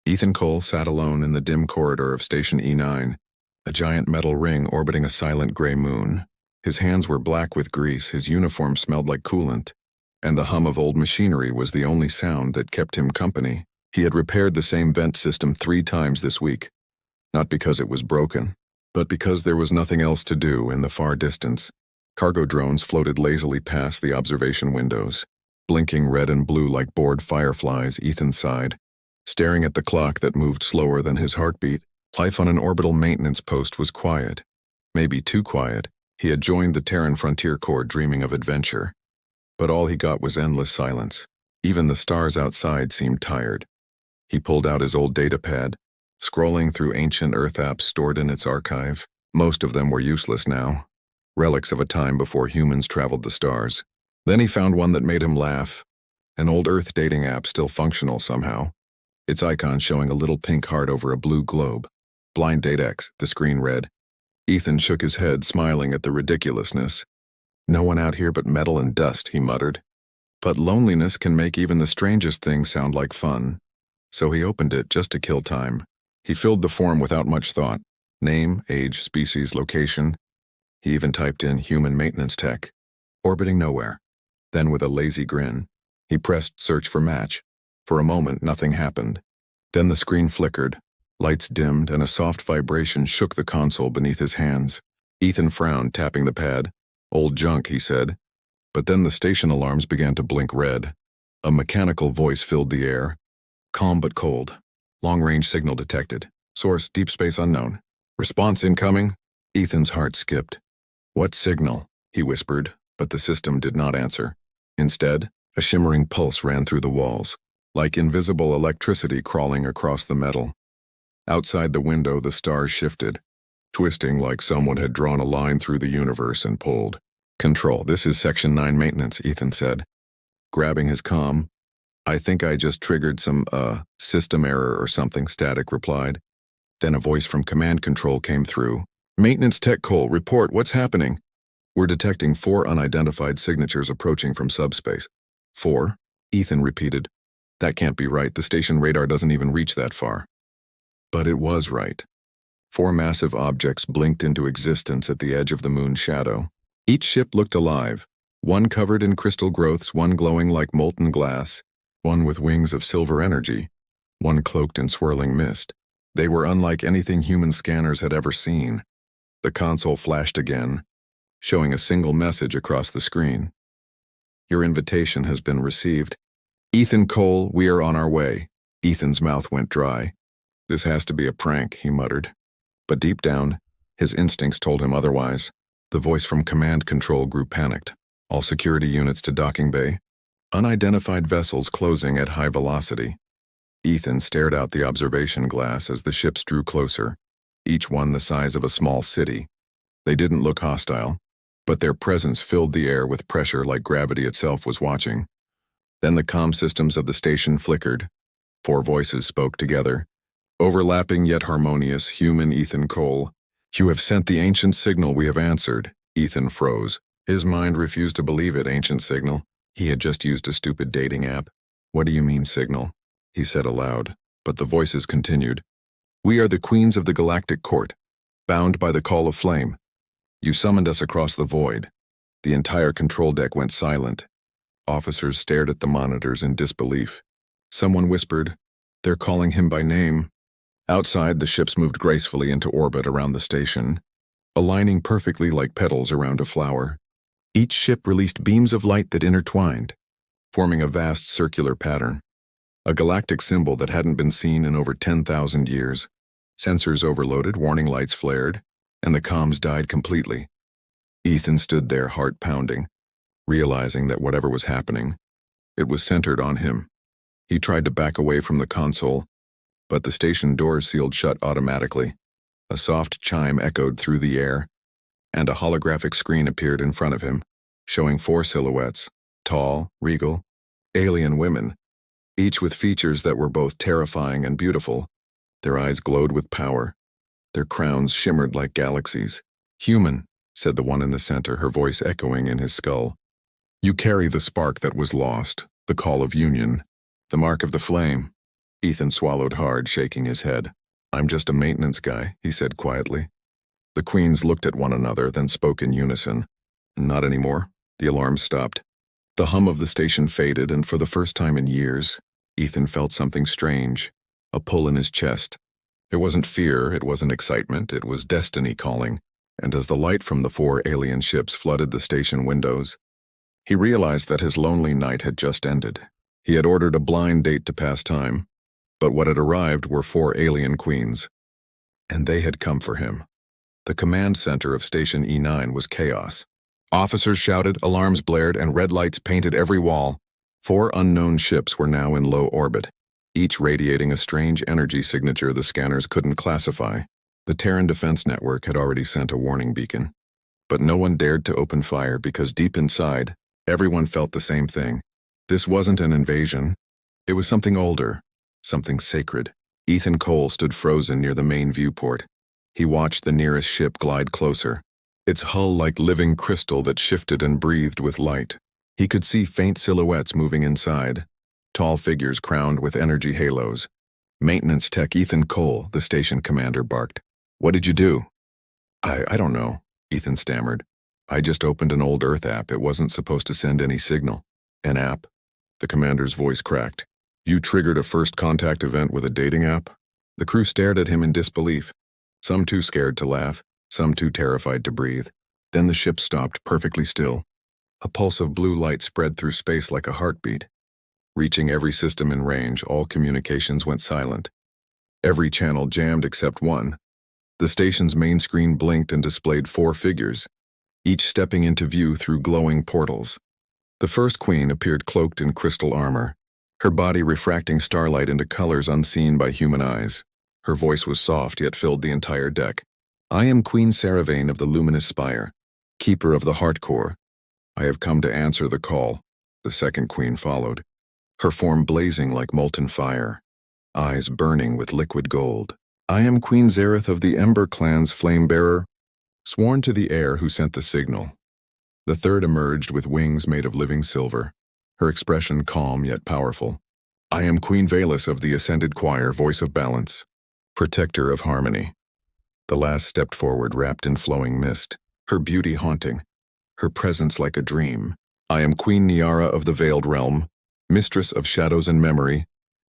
Ethan Cole sat alone in the dim corridor of Station E9, a giant metal ring orbiting a silent gray moon. His hands were black with grease, his uniform smelled like coolant, and the hum of old machinery was the only sound that kept him company. He had repaired the same vent system 3 times this week, not because it was broken, but because there was nothing else to do in the far distance. Cargo drones floated lazily past the observation windows, blinking red and blue like bored fireflies. Ethan sighed, staring at the clock that moved slower than his heartbeat. Life on an orbital maintenance post was quiet, maybe too quiet. He had joined the Terran Frontier Corps dreaming of adventure, but all he got was endless silence. Even the stars outside seemed tired. He pulled out his old datapad, scrolling through ancient Earth apps stored in its archive. Most of them were useless now, relics of a time before humans traveled the stars. Then he found one that made him laugh, an old Earth dating app still functional somehow, its icon showing a little pink heart over a blue globe. Blind Date X, the screen read. Ethan shook his head, smiling at the ridiculousness. No one out here but metal and dust, he muttered. But loneliness can make even the strangest things sound like fun. So he opened it just to kill time. He filled the form without much thought. Name, age, species, location. He even typed in human maintenance tech. Orbiting nowhere. Then with a lazy grin, he pressed search for match. For a moment, nothing happened. Then the screen flickered, lights dimmed, and a soft vibration shook the console beneath his hands. Ethan frowned, tapping the pad. Old junk, he said. But then the station alarms began to blink red. A mechanical voice filled the air. Calm but cold. Long-range signal detected. Source, deep space unknown. Response incoming? Ethan's heart skipped. What signal? He whispered, but the system did not answer. Instead, a shimmering pulse ran through the walls, like invisible electricity crawling across the metal. Outside the window, the stars shifted, twisting like someone had drawn a line through the universe and pulled. Control, this is Section 9 maintenance, Ethan said, grabbing his comm. I think I just triggered some, system error or something, Static replied. Then a voice from command control came through. Maintenance Tech Cole, report, what's happening? We're detecting 4 unidentified signatures approaching from subspace. 4? Ethan repeated. That can't be right, the station radar doesn't even reach that far. But it was right. 4 massive objects blinked into existence at the edge of the moon's shadow. Each ship looked alive, one covered in crystal growths, one glowing like molten glass, one with wings of silver energy, one cloaked in swirling mist. They were unlike anything human scanners had ever seen. The console flashed again, showing a single message across the screen. Your invitation has been received. Ethan Cole, we are on our way. Ethan's mouth went dry. This has to be a prank, he muttered. But deep down, his instincts told him otherwise. The voice from command control grew panicked. All security units to docking bay. Unidentified vessels closing at high velocity. Ethan stared out the observation glass as the ships drew closer, each one the size of a small city. They didn't look hostile, but their presence filled the air with pressure like gravity itself was watching. Then the comm systems of the station flickered. 4 voices spoke together. Overlapping yet harmonious, human Ethan Cole. You have sent the ancient signal, we have answered. Ethan froze. His mind refused to believe it, ancient signal. He had just used a stupid dating app. What do you mean, signal? He said aloud, but the voices continued. We are the queens of the Galactic Court, bound by the call of flame. You summoned us across the void. The entire control deck went silent. Officers stared at the monitors in disbelief. Someone whispered, they're calling him by name. Outside, the ships moved gracefully into orbit around the station, aligning perfectly like petals around a flower. Each ship released beams of light that intertwined, forming a vast circular pattern. A galactic symbol that hadn't been seen in over 10,000 years. Sensors overloaded, warning lights flared, and the comms died completely. Ethan stood there, heart pounding, realizing that whatever was happening, it was centered on him. He tried to back away from the console, but the station doors sealed shut automatically. A soft chime echoed through the air, and a holographic screen appeared in front of him, showing 4 silhouettes, tall, regal, alien women, each with features that were both terrifying and beautiful. Their eyes glowed with power. Their crowns shimmered like galaxies. Human, said the one in the center, her voice echoing in his skull. You carry the spark that was lost, the call of union, the mark of the flame. Ethan swallowed hard, shaking his head. "I'm just a maintenance guy," he said quietly. The queens looked at one another, then spoke in unison. "Not anymore." The alarm stopped. The hum of the station faded, and for the first time in years, Ethan felt something strange, a pull in his chest. It wasn't fear, it wasn't excitement, it was destiny calling, and as the light from the 4 alien ships flooded the station windows, he realized that his lonely night had just ended. He had ordered a blind date to pass time, but what had arrived were 4 alien queens, and they had come for him. The command center of Station E9 was chaos. Officers shouted, alarms blared, and red lights painted every wall. 4 unknown ships were now in low orbit, each radiating a strange energy signature the scanners couldn't classify. The Terran Defense Network had already sent a warning beacon, but no one dared to open fire because deep inside, everyone felt the same thing. This wasn't an invasion. It was something older, something sacred. Ethan Cole stood frozen near the main viewport. He watched the nearest ship glide closer, its hull like living crystal that shifted and breathed with light. He could see faint silhouettes moving inside, tall figures crowned with energy halos. "Maintenance Tech Ethan Cole," the station commander barked. "What did you do?" I don't know," Ethan stammered. "I just opened an old Earth app. It wasn't supposed to send any signal." "An app?" The commander's voice cracked. "You triggered a first contact event with a dating app?" The crew stared at him in disbelief, some too scared to laugh, some too terrified to breathe. Then the ship stopped, perfectly still. A pulse of blue light spread through space like a heartbeat. Reaching every system in range, all communications went silent. Every channel jammed except one. The station's main screen blinked and displayed 4 figures, each stepping into view through glowing portals. The first queen appeared cloaked in crystal armor, her body refracting starlight into colors unseen by human eyes. Her voice was soft yet filled the entire deck. "I am Queen Saravane of the Luminous Spire, keeper of the Heart Core. I have come to answer the call." The second queen followed, her form blazing like molten fire, eyes burning with liquid gold. "I am Queen Zareth of the Ember Clan's Flame-Bearer, sworn to the heir who sent the signal." The third emerged with wings made of living silver, her expression calm yet powerful. "I am Queen Valus of the Ascended Choir, voice of balance, protector of harmony." The last stepped forward wrapped in flowing mist, her beauty haunting, her presence like a dream. "I am Queen Niara of the Veiled Realm, mistress of shadows and memory."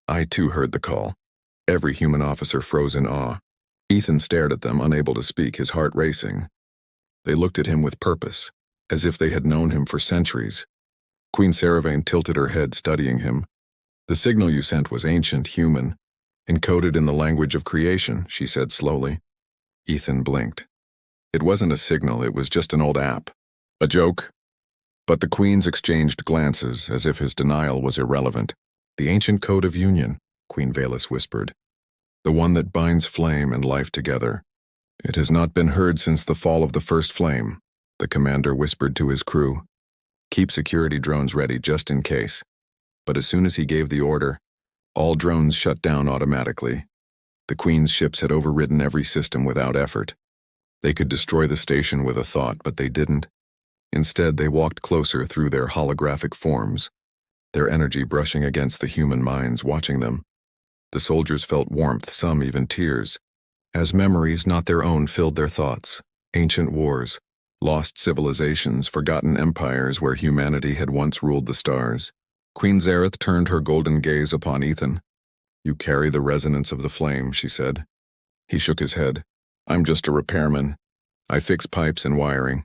I too heard the call. Every human officer froze in awe. Ethan stared at them, unable to speak, his heart racing. They looked at him with purpose, as if they had known him for centuries. Queen Saravane tilted her head, studying him. "The signal you sent was ancient, human, encoded in the language of creation," she said slowly. Ethan blinked. It wasn't a signal, it was just an old app. A joke? But the queens exchanged glances, as if his denial was irrelevant. "The ancient code of union," Queen Valus whispered. "The one that binds flame and life together. It has not been heard since the fall of the first flame," the commander whispered to his crew. "Keep security drones ready just in case." But as soon as he gave the order, all drones shut down automatically. The Queen's ships had overridden every system without effort. They could destroy the station with a thought, but they didn't. Instead, they walked closer through their holographic forms, their energy brushing against the human minds watching them. The soldiers felt warmth, some even tears, as memories not their own filled their thoughts. Ancient wars, lost civilizations, forgotten empires where humanity had once ruled the stars. Queen Zareth turned her golden gaze upon Ethan. "You carry the resonance of the flame," she said. He shook his head. "I'm just a repairman. I fix pipes and wiring."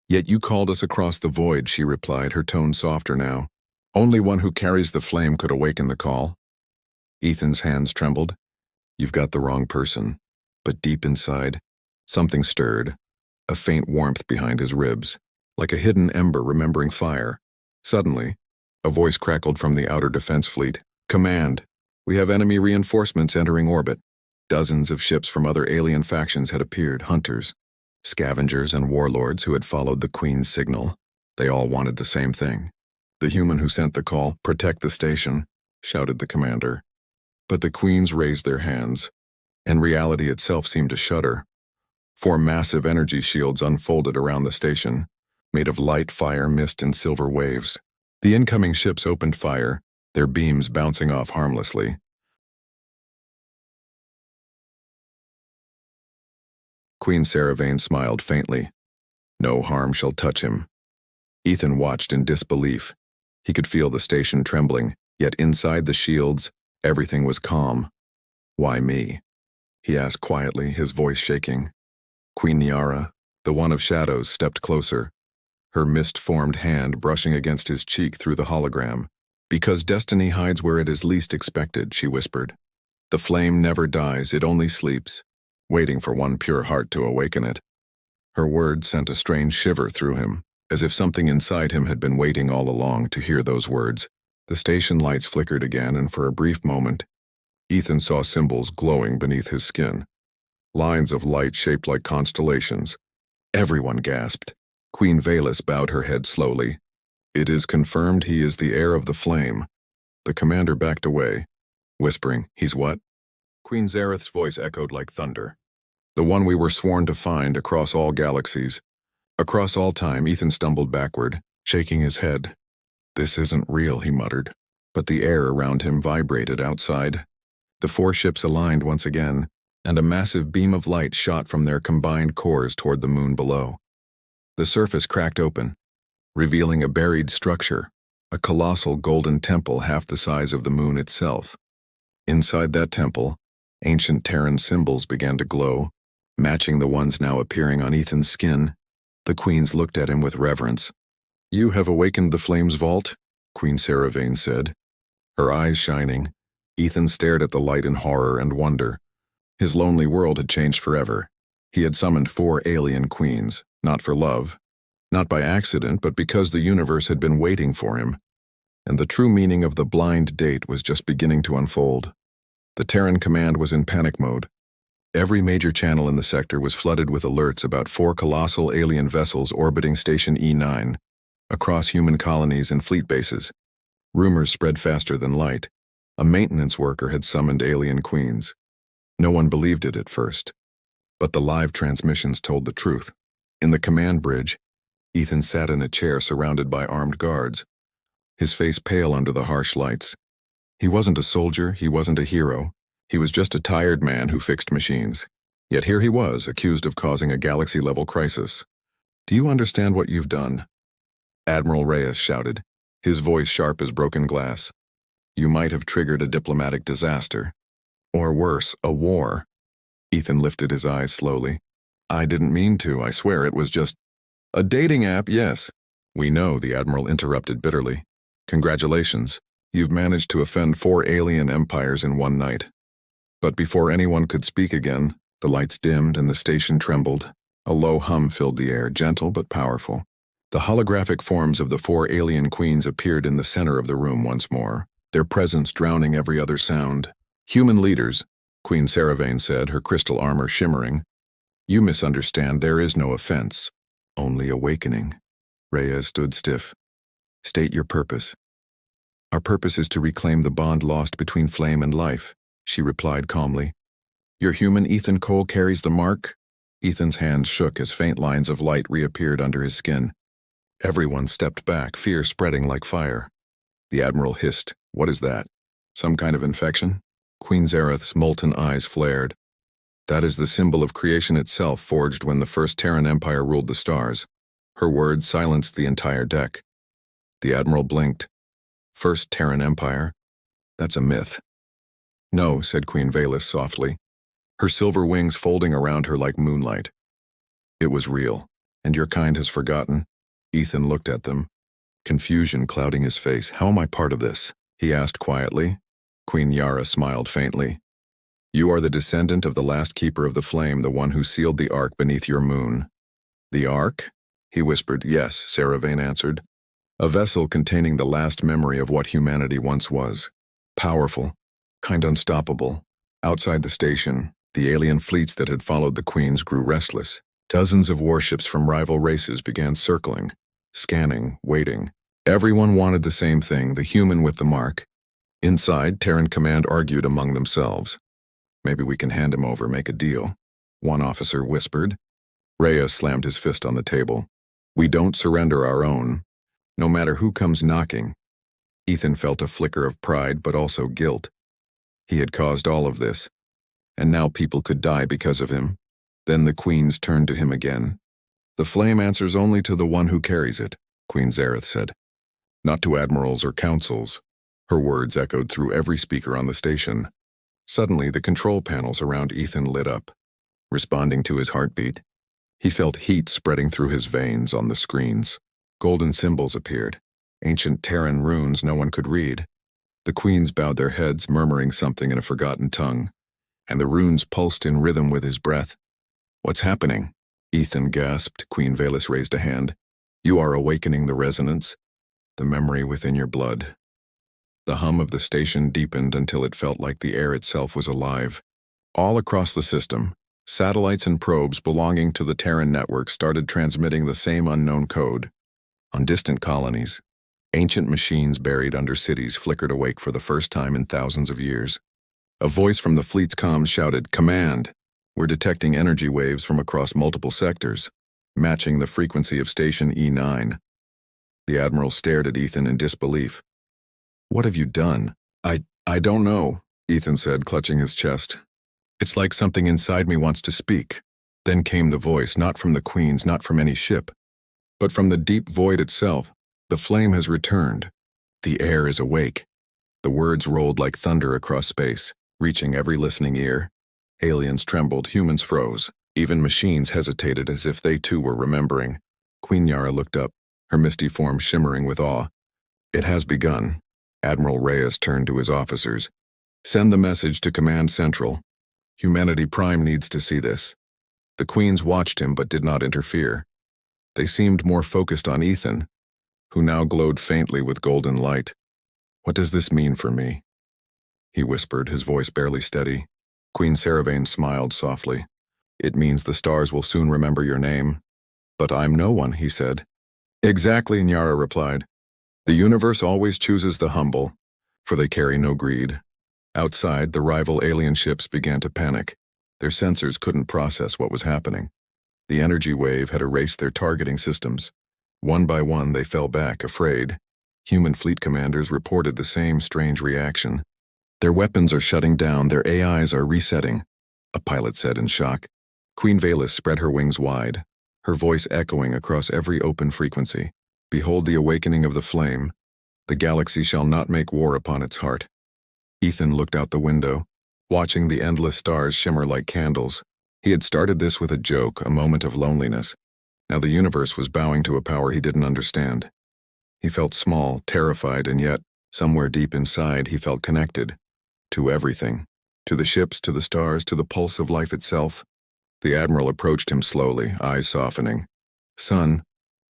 "Yet you called us across the void," she replied, her tone softer now. "Only one who carries the flame could awaken the call." Ethan's hands trembled. "You've got the wrong person." But deep inside, something stirred, a faint warmth behind his ribs, like a hidden ember remembering fire. Suddenly, a voice crackled from the outer defense fleet. "Command, we have enemy reinforcements entering orbit." Dozens of ships from other alien factions had appeared, hunters, scavengers, and warlords who had followed the Queen's signal. They all wanted the same thing. "The human who sent the call, protect the station," shouted the commander. But the Queens raised their hands, and reality itself seemed to shudder. 4 massive energy shields unfolded around the station, made of light, fire, mist, and silver waves. The incoming ships opened fire, their beams bouncing off harmlessly. Queen Saravane smiled faintly. No harm shall touch him. Ethan watched in disbelief. He could feel the station trembling, yet inside the shields, everything was calm. Why me? He asked quietly, his voice shaking. Queen Niara, the one of shadows, stepped closer, her mist-formed hand brushing against his cheek through the hologram. Because destiny hides where it is least expected, she whispered. The flame never dies, it only sleeps, waiting for one pure heart to awaken it. Her words sent a strange shiver through him, as if something inside him had been waiting all along to hear those words. The station lights flickered again, and for a brief moment, Ethan saw symbols glowing beneath his skin. Lines of light shaped like constellations. Everyone gasped. Queen Valus bowed her head slowly. It is confirmed he is the heir of the flame. The commander backed away, whispering, "He's what?" Queen Zareth's voice echoed like thunder. The one we were sworn to find across all galaxies. Across all time, Ethan stumbled backward, shaking his head. This isn't real, he muttered. But the air around him vibrated outside. The four ships aligned once again, and a massive beam of light shot from their combined cores toward the moon below. The surface cracked open, revealing a buried structure, a colossal golden temple half the size of the moon itself. Inside that temple, ancient Terran symbols began to glow, matching the ones now appearing on Ethan's skin. The queens looked at him with reverence. "You have awakened the flame's vault," Queen Saravane said. Her eyes shining, Ethan stared at the light in horror and wonder. His lonely world had changed forever. He had summoned 4 alien queens, not for love, not by accident, but because the universe had been waiting for him. And the true meaning of the blind date was just beginning to unfold. The Terran command was in panic mode. Every major channel in the sector was flooded with alerts about 4 colossal alien vessels orbiting Station E9, across human colonies and fleet bases. Rumors spread faster than light. A maintenance worker had summoned alien queens. No one believed it at first, but the live transmissions told the truth. In the command bridge, Ethan sat in a chair surrounded by armed guards, his face pale under the harsh lights. He wasn't a soldier, he wasn't a hero. He was just a tired man who fixed machines. Yet here he was, accused of causing a galaxy-level crisis. "Do you understand what you've done?" Admiral Reyes shouted, his voice sharp as broken glass. "You might have triggered a diplomatic disaster. Or worse, a war." Ethan lifted his eyes slowly. "I didn't mean to, I swear, it was just—" "A dating app, yes." "We know," the Admiral interrupted bitterly. "Congratulations. You've managed to offend 4 alien empires in one night." But before anyone could speak again, the lights dimmed and the station trembled. A low hum filled the air, gentle but powerful. The holographic forms of the 4 alien queens appeared in the center of the room once more, their presence drowning every other sound. "Human leaders," Queen Saravane said, her crystal armor shimmering. "You misunderstand, there is no offense, only awakening." Reyes stood stiff. "State your purpose." "Our purpose is to reclaim the bond lost between flame and life," she replied calmly. "Your human Ethan Cole carries the mark?" Ethan's hands shook as faint lines of light reappeared under his skin. Everyone stepped back, fear spreading like fire. The Admiral hissed, "What is that? Some kind of infection?" Queen Zareth's molten eyes flared. "That is the symbol of creation itself, forged when the first Terran Empire ruled the stars." Her words silenced the entire deck. The Admiral blinked. "First Terran Empire? That's a myth." "No," said Queen Valus softly, her silver wings folding around her like moonlight. "It was real, and your kind has forgotten." Ethan looked at them, confusion clouding his face. "How am I part of this?" he asked quietly. Queen Yara smiled faintly. "You are the descendant of the last keeper of the flame, the one who sealed the ark beneath your moon." "The ark?" he whispered. "Yes," Saravane answered. "A vessel containing the last memory of what humanity once was. Powerful, kind unstoppable." Outside the station, the alien fleets that had followed the queens grew restless. Dozens of warships from rival races began circling, scanning, waiting. Everyone wanted the same thing, the human with the mark. Inside, Terran Command argued among themselves. "Maybe we can hand him over, make a deal," one officer whispered. Reyes slammed his fist on the table. "We don't surrender our own, no matter who comes knocking." Ethan felt a flicker of pride, but also guilt. He had caused all of this, and now people could die because of him. Then the queens turned to him again. "The flame answers only to the one who carries it," Queen Zareth said. "Not to admirals or councils." Her words echoed through every speaker on the station. Suddenly, the control panels around Ethan lit up, responding to his heartbeat. He felt heat spreading through his veins on the screens. Golden symbols appeared, ancient Terran runes no one could read. The queens bowed their heads, murmuring something in a forgotten tongue, and the runes pulsed in rhythm with his breath. "What's happening?" Ethan gasped. Queen Valus raised a hand. "You are awakening the resonance, the memory within your blood." The hum of the station deepened until it felt like the air itself was alive. All across the system, satellites and probes belonging to the Terran network started transmitting the same unknown code. On distant colonies, ancient machines buried under cities flickered awake for the first time in thousands of years. A voice from the fleet's comms shouted, "Command! We're detecting energy waves from across multiple sectors, matching the frequency of Station E9. The Admiral stared at Ethan in disbelief. "What have you done?" I don't know," Ethan said, clutching his chest. "It's like something inside me wants to speak." Then came the voice, not from the queens, not from any ship, but from the deep void itself. "The flame has returned. The air is awake." The words rolled like thunder across space, reaching every listening ear. Aliens trembled, humans froze. Even machines hesitated as if they too were remembering. Queen Yara looked up, her misty form shimmering with awe. "It has begun." Admiral Reyes turned to his officers. "Send the message to Command Central. Humanity Prime needs to see this." The queens watched him but did not interfere. They seemed more focused on Ethan, who now glowed faintly with golden light. "What does this mean for me?" he whispered, his voice barely steady. Queen Saravane smiled softly. "It means the stars will soon remember your name." "But I'm no one," he said. "Exactly," Nyara replied. "The universe always chooses the humble, for they carry no greed." Outside, the rival alien ships began to panic. Their sensors couldn't process what was happening. The energy wave had erased their targeting systems. One by one, they fell back, afraid. Human fleet commanders reported the same strange reaction. "Their weapons are shutting down, their AIs are resetting," a pilot said in shock. Queen Valus spread her wings wide, her voice echoing across every open frequency. "Behold the awakening of the flame. The galaxy shall not make war upon its heart." Ethan looked out the window, watching the endless stars shimmer like candles. He had started this with a joke, a moment of loneliness. Now the universe was bowing to a power he didn't understand. He felt small, terrified, and yet, somewhere deep inside, he felt connected. To everything. To the ships, to the stars, to the pulse of life itself. The Admiral approached him slowly, eyes softening. "Son,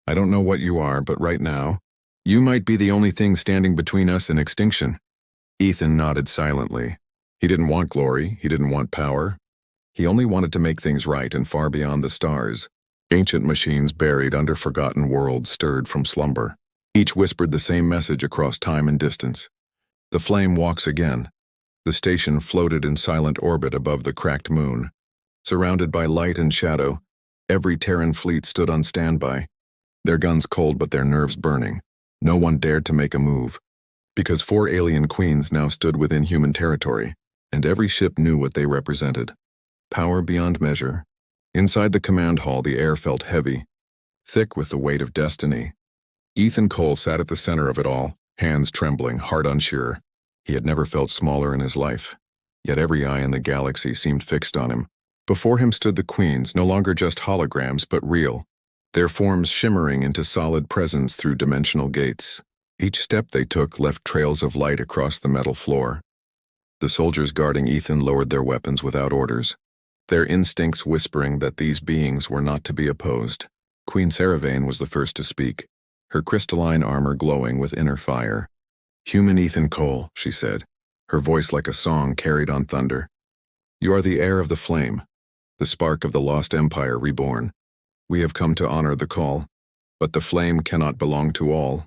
I don't know what you are, but right now, you might be the only thing standing between us and extinction." Ethan nodded silently. He didn't want glory, he didn't want power. He only wanted to make things right and far beyond the stars. Ancient machines buried under forgotten worlds stirred from slumber. Each whispered the same message across time and distance. "The flame walks again." The station floated in silent orbit above the cracked moon. Surrounded by light and shadow, every Terran fleet stood on standby, their guns cold but their nerves burning. No one dared to make a move, because 4 alien queens now stood within human territory, and every ship knew what they represented. Power beyond measure. Inside the command hall, the air felt heavy, thick with the weight of destiny. Ethan Cole sat at the center of it all, hands trembling, heart unsure. He had never felt smaller in his life, yet every eye in the galaxy seemed fixed on him. Before him stood the queens, no longer just holograms, but real, their forms shimmering into solid presence through dimensional gates. Each step they took left trails of light across the metal floor. The soldiers guarding Ethan lowered their weapons without orders, their instincts whispering that these beings were not to be opposed. Queen Saravane was the first to speak, her crystalline armor glowing with inner fire. "Human Ethan Cole," she said, her voice like a song carried on thunder. "You are the heir of the flame, the spark of the lost empire reborn. We have come to honor the call, but the flame cannot belong to all."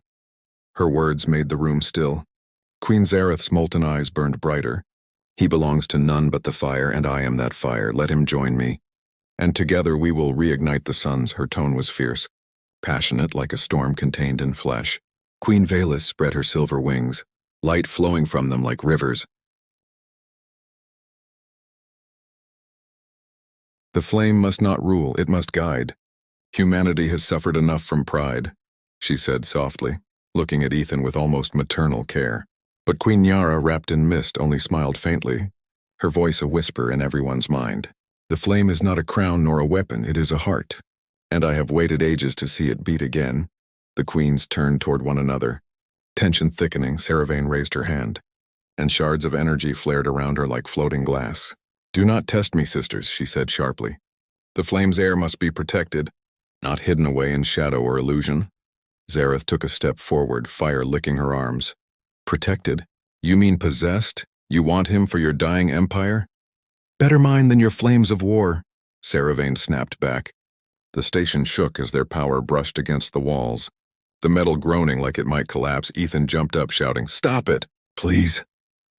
Her words made the room still. Queen Zareth's molten eyes burned brighter. "He belongs to none but the fire, and I am that fire. Let him join me. And together we will reignite the suns." Her tone was fierce, passionate like a storm contained in flesh. Queen Valus spread her silver wings, light flowing from them like rivers. The flame must not rule, it must guide. Humanity has suffered enough from pride, she said softly, looking at Ethan with almost maternal care. But Queen Yara, wrapped in mist, only smiled faintly, her voice a whisper in everyone's mind. The flame is not a crown nor a weapon, it is a heart. And I have waited ages to see it beat again. The queens turned toward one another. Tension thickening, Saravane raised her hand, and shards of energy flared around her like floating glass. Do not test me, sisters, she said sharply. The flame's air must be protected, not hidden away in shadow or illusion. Zareth took a step forward, fire licking her arms. Protected? You mean possessed? You want him for your dying empire? Better mine than your flames of war, Saravane snapped back. The station shook as their power brushed against the walls. The metal groaning like it might collapse, Ethan jumped up shouting, Stop it, please.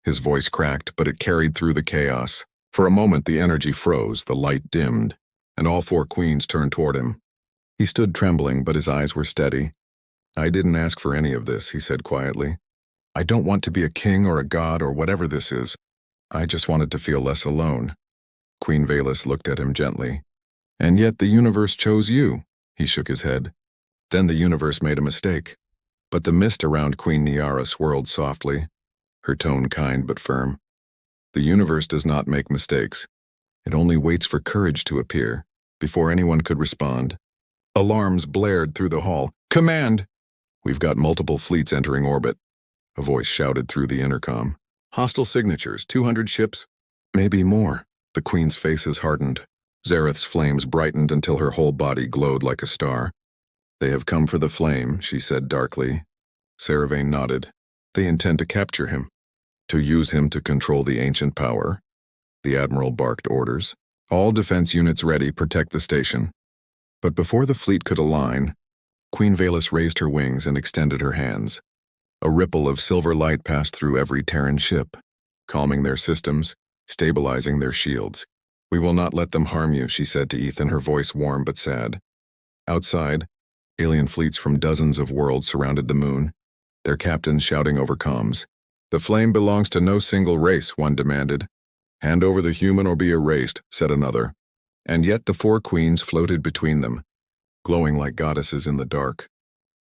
His voice cracked, but it carried through the chaos. For a moment the energy froze, the light dimmed, and all four queens turned toward him. He stood trembling, but his eyes were steady. I didn't ask for any of this, he said quietly. I don't want to be a king or a god or whatever this is. I just wanted to feel less alone. Queen Valus looked at him gently. And yet the universe chose you, he shook his head. Then the universe made a mistake. But the mist around Queen Niara swirled softly, her tone kind but firm. The universe does not make mistakes. It only waits for courage to appear. Before anyone could respond, alarms blared through the hall. Command! We've got multiple fleets entering orbit. A voice shouted through the intercom. Hostile signatures, 200 ships, maybe more. The queen's faces hardened. Zareth's flames brightened until her whole body glowed like a star. They have come for the flame, she said darkly. Saravane nodded. They intend to capture him. To use him to control the ancient power. The admiral barked orders. All defense units ready, protect the station. But before the fleet could align, Queen Valus raised her wings and extended her hands. A ripple of silver light passed through every Terran ship, calming their systems, stabilizing their shields. We will not let them harm you, she said to Ethan, her voice warm but sad. Outside, alien fleets from dozens of worlds surrounded the moon, their captains shouting over comms. The flame belongs to no single race, one demanded. Hand over the human or be erased, said another. And yet the four queens floated between them, glowing like goddesses in the dark.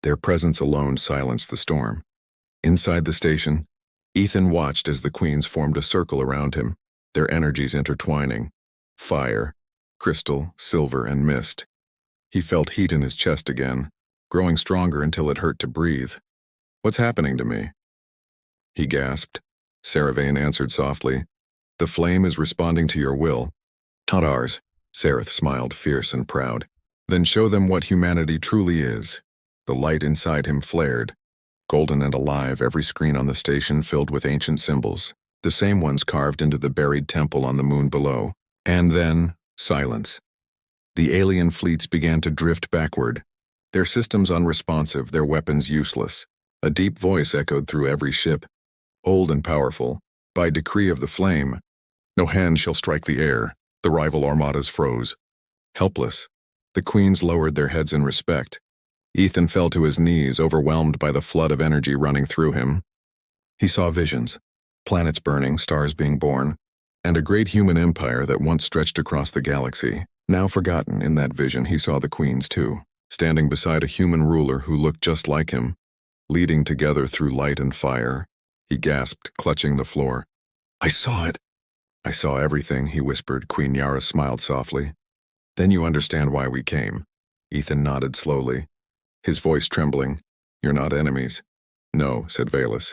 Their presence alone silenced the storm. Inside the station, Ethan watched as the queens formed a circle around him, their energies intertwining. Fire, crystal, silver, and mist. He felt heat in his chest again, growing stronger until it hurt to breathe. What's happening to me? He gasped. Saravane answered softly. The flame is responding to your will. Not ours. Zareth smiled, fierce and proud. Then show them what humanity truly is. The light inside him flared. Golden and alive, every screen on the station filled with ancient symbols, the same ones carved into the buried temple on the moon below. And then, silence. The alien fleets began to drift backward, their systems unresponsive, their weapons useless. A deep voice echoed through every ship, old and powerful. By decree of the flame, no hand shall strike the air. The rival armadas froze. Helpless, the queens lowered their heads in respect. Ethan fell to his knees, overwhelmed by the flood of energy running through him. He saw visions, planets burning, stars being born, and a great human empire that once stretched across the galaxy. Now forgotten, in that vision he saw the queens too, standing beside a human ruler who looked just like him, leading together through light and fire. He gasped, clutching the floor. I saw it. I saw everything, he whispered. Queen Yara smiled softly. Then you understand why we came. Ethan nodded slowly, his voice trembling. You're not enemies. No, said Valus.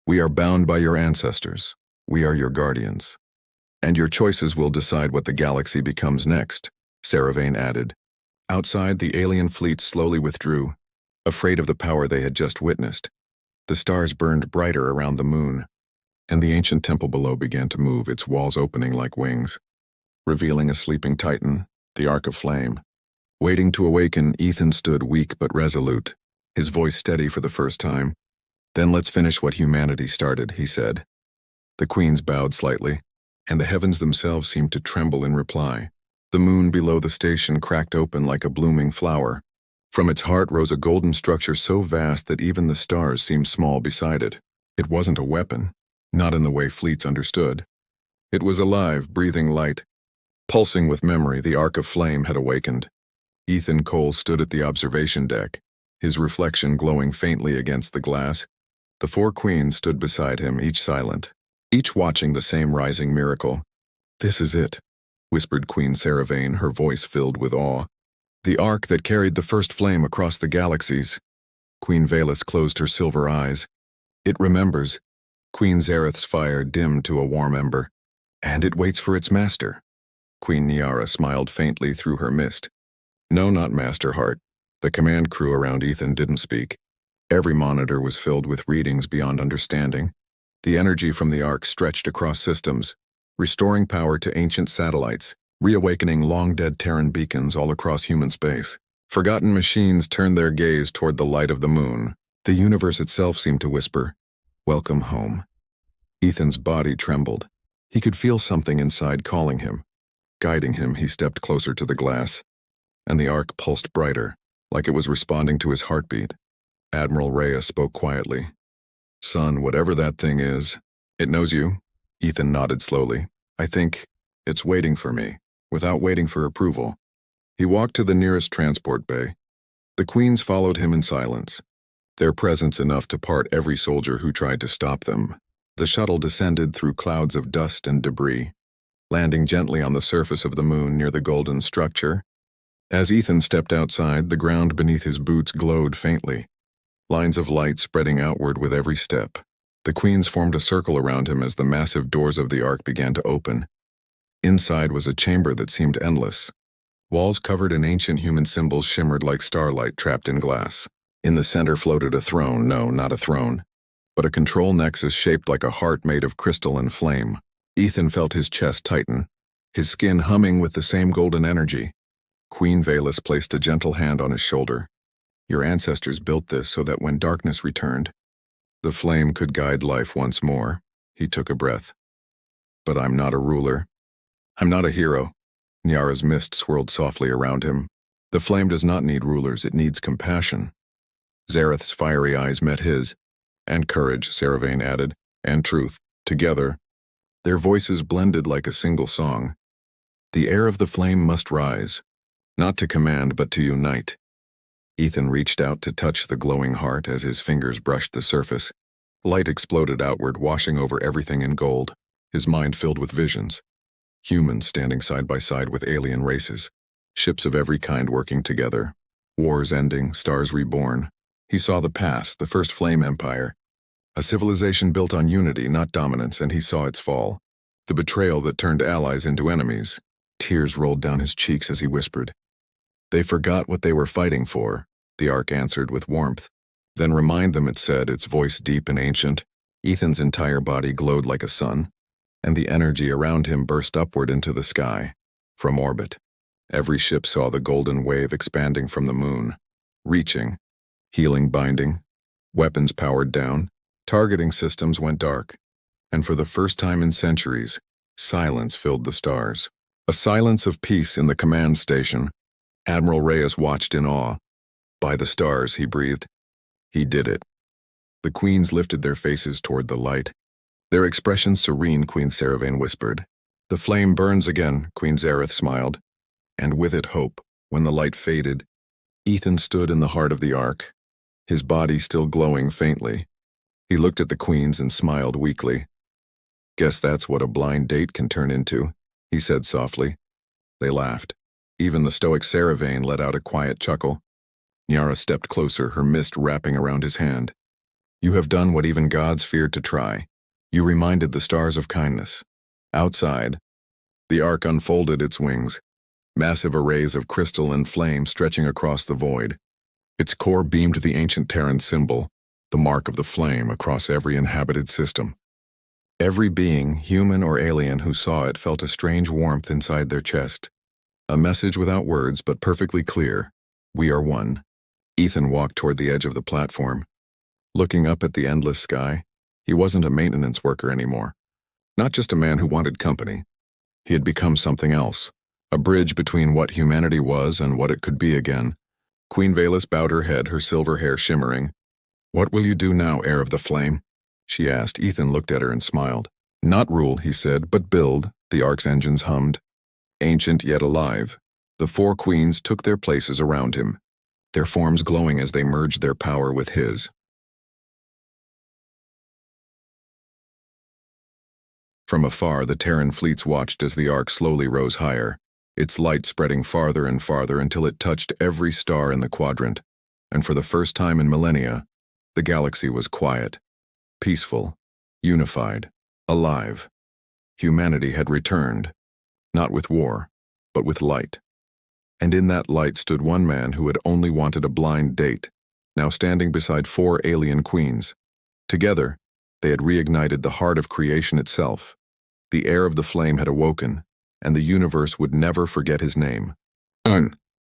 We are bound by your ancestors. We are your guardians. And your choices will decide what the galaxy becomes next, Saravane added. Outside, the alien fleet slowly withdrew, afraid of the power they had just witnessed. The stars burned brighter around the moon, and the ancient temple below began to move, its walls opening like wings, revealing a sleeping titan, the Arc of Flame. Waiting to awaken, Ethan stood weak but resolute, his voice steady for the first time. Then let's finish what humanity started, he said. The queens bowed slightly, and the heavens themselves seemed to tremble in reply. The moon below the station cracked open like a blooming flower. From its heart rose a golden structure so vast that even the stars seemed small beside it. It wasn't a weapon, not in the way fleets understood. It was alive, breathing light. Pulsing with memory, the arc of flame had awakened. Ethan Cole stood at the observation deck, his reflection glowing faintly against the glass. The four queens stood beside him, each silent, each watching the same rising miracle. "This is it," whispered Queen Saravane, her voice filled with awe. "The arc that carried the first flame across the galaxies." Queen Valus closed her silver eyes. "It remembers." Queen Zareth's fire dimmed to a warm ember. "And it waits for its master." Queen Niara smiled faintly through her mist. "No, not Master Heart." The command crew around Ethan didn't speak. Every monitor was filled with readings beyond understanding. The energy from the arc stretched across systems, restoring power to ancient satellites, reawakening long-dead Terran beacons all across human space. Forgotten machines turned their gaze toward the light of the moon. The universe itself seemed to whisper, "Welcome home." Ethan's body trembled. He could feel something inside calling him. Guiding him, he stepped closer to the glass, and the arc pulsed brighter, like it was responding to his heartbeat. Admiral Reyes spoke quietly. "Son, whatever that thing is, it knows you." Ethan nodded slowly. "I think it's waiting for me, without waiting for approval." He walked to the nearest transport bay. The queens followed him in silence, their presence enough to part every soldier who tried to stop them. The shuttle descended through clouds of dust and debris, landing gently on the surface of the moon near the golden structure. As Ethan stepped outside, the ground beneath his boots glowed faintly, lines of light spreading outward with every step. The queens formed a circle around him as the massive doors of the ark began to open. Inside was a chamber that seemed endless. Walls covered in ancient human symbols shimmered like starlight trapped in glass. In the center floated a throne, no, not a throne, but a control nexus shaped like a heart made of crystal and flame. Ethan felt his chest tighten, his skin humming with the same golden energy. Queen Valus placed a gentle hand on his shoulder. "Your ancestors built this so that when darkness returned, the flame could guide life once more." He took a breath. "But I'm not a ruler. I'm not a hero." Niara's mist swirled softly around him. "The flame does not need rulers, it needs compassion." Zareth's fiery eyes met his. "And courage," Saravane added, "and truth, together." Their voices blended like a single song. "The air of the flame must rise, not to command but to unite." Ethan reached out to touch the glowing heart as his fingers brushed the surface. Light exploded outward, washing over everything in gold, his mind filled with visions. Humans standing side by side with alien races, ships of every kind working together, wars ending, stars reborn. He saw the past, the first flame empire, a civilization built on unity, not dominance, and he saw its fall. The betrayal that turned allies into enemies. Tears rolled down his cheeks as he whispered. "They forgot what they were fighting for," the ark answered with warmth. "Then remind them," it said, its voice deep and ancient. Ethan's entire body glowed like a sun, and the energy around him burst upward into the sky. From orbit, every ship saw the golden wave expanding from the moon, reaching, healing binding, weapons powered down, targeting systems went dark, and for the first time in centuries, silence filled the stars. A silence of peace in the command station. Admiral Reyes watched in awe. "By the stars," he breathed. He did it. The queens lifted their faces toward the light. Their expressions serene, Queen Saravane whispered. "The flame burns again," Queen Zareth smiled. And with it hope. When the light faded, Ethan stood in the heart of the ark, his body still glowing faintly. He looked at the queens and smiled weakly. "Guess that's what a blind date can turn into," he said softly. They laughed. Even the stoic Saravane let out a quiet chuckle. Niara stepped closer, her mist wrapping around his hand. "You have done what even gods feared to try. You reminded the stars of kindness." Outside, the ark unfolded its wings, massive arrays of crystal and flame stretching across the void. Its core beamed the ancient Terran symbol, the mark of the flame across every inhabited system. Every being, human or alien, who saw it felt a strange warmth inside their chest. A message without words, but perfectly clear. We are one. Ethan walked toward the edge of the platform. Looking up at the endless sky, he wasn't a maintenance worker anymore. Not just a man who wanted company. He had become something else, a bridge between what humanity was and what it could be again. Queen Valus bowed her head, her silver hair shimmering. "What will you do now, heir of the flame?" she asked. Ethan looked at her and smiled. "Not rule," he said, "but build," the ark's engines hummed. Ancient yet alive, the four queens took their places around him, their forms glowing as they merged their power with his. From afar, the Terran fleets watched as the ark slowly rose higher, its light spreading farther and farther until it touched every star in the quadrant, and for the first time in millennia, the galaxy was quiet, peaceful, unified, alive. Humanity had returned, not with war, but with light. And in that light stood one man who had only wanted a blind date, now standing beside four alien queens. Together, they had reignited the heart of creation itself. The heir of the flame had awoken, and the universe would never forget his name.